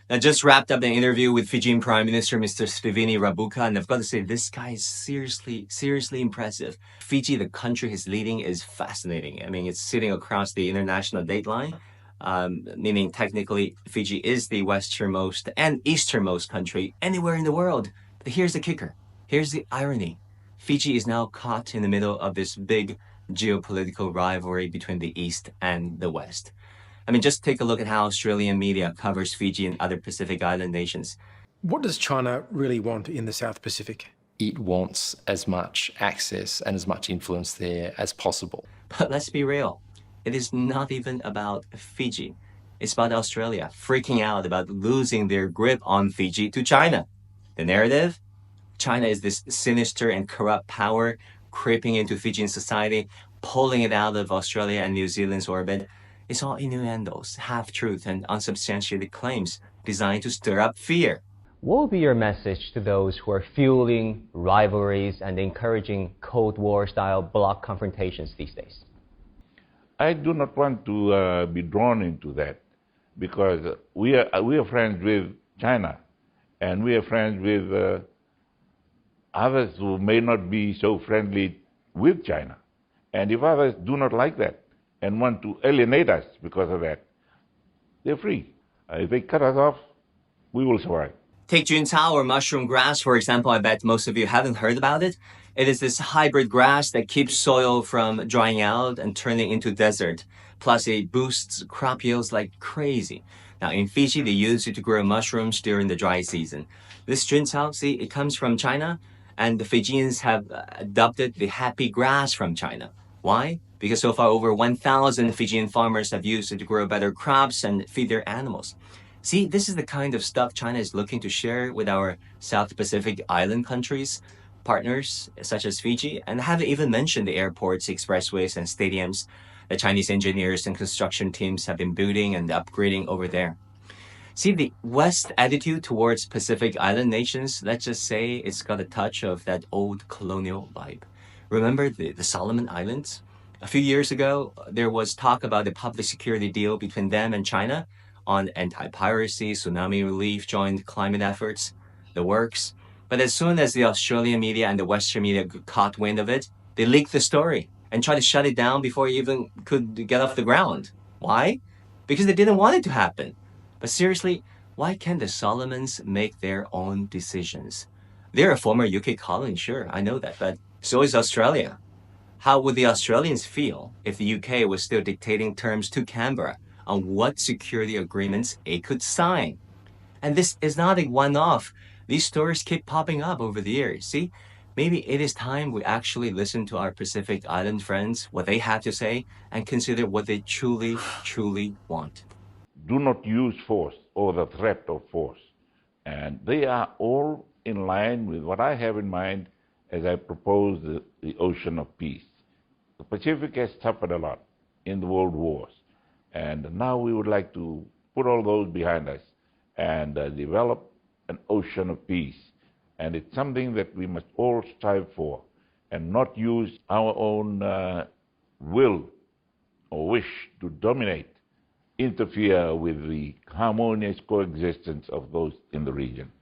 I just wrapped up an interview with Fijian Prime Minister Mr. Sitiveni Rabuka, and I've got to say, this guy is seriously impressive. Fiji, the country he's leading, is fascinating. I mean, it's sitting across the international dateline, meaning technically Fiji is the westernmost and easternmost country anywhere in the world. But here's the kicker. Here's the irony. Fiji is now caught in the middle of this big geopolitical rivalry between the East and the West. I mean, just take a look at how Australian media covers Fiji and other Pacific Island nations. What does China really want in the South Pacific? It wants as much access and as much influence there as possible. But let's be real, it is not even about Fiji. It's about Australia freaking out about losing their grip on Fiji to China. The narrative? China is this sinister and corrupt power creeping into Fijian society, pulling it out of Australia and New Zealand's orbit. It's all innuendos, half-truth, and unsubstantiated claims designed to stir up fear. What will be your message to those who are fueling rivalries and encouraging Cold War-style bloc confrontations these days? I do not want to be drawn into that because we are friends with China and we are friends with others who may not be so friendly with China. And if others do not like that and want to alienate us because of that, they're free. If they cut us off, we will survive. Take Juntao or mushroom grass, for example. I bet most of you haven't heard about it. It is this hybrid grass that keeps soil from drying out and turning into desert. Plus, it boosts crop yields like crazy. Now, in Fiji, they use it to grow mushrooms during the dry season. This Juntao, see, it comes from China, and the Fijians have adopted the happy grass from China. Why? Because so far, over 1,000 Fijian farmers have used it to grow better crops and feed their animals. See, this is the kind of stuff China is looking to share with our South Pacific island countries, partners such as Fiji, and I haven't even mentioned the airports, expressways, and stadiums that Chinese engineers and construction teams have been building and upgrading over there. See, the West attitude towards Pacific Island nations, let's just say it's got a touch of that old colonial vibe. Remember the Solomon Islands? A few years ago, there was talk about the public security deal between them and China on anti-piracy, tsunami relief, joint climate efforts, the works. But as soon as the Australian media and the Western media caught wind of it, they leaked the story and tried to shut it down before it even could get off the ground. Why? Because they didn't want it to happen. But seriously, why can't the Solomons make their own decisions? They're a former UK colony, sure, I know that, but so is Australia. How would the Australians feel if the UK was still dictating terms to Canberra on what security agreements it could sign? And this is not a one-off. These stories keep popping up over the years. See, maybe it is time we actually listen to our Pacific Island friends, what they have to say, and consider what they truly want. Do not use force or the threat of force. And they are all in line with what I have in mind as I propose the ocean of peace. The Pacific has suffered a lot in the world wars. And now we would like to put all those behind us and develop an ocean of peace. And it's something that we must all strive for and not use our own will or wish to dominate, interfere with the harmonious coexistence of those in the region.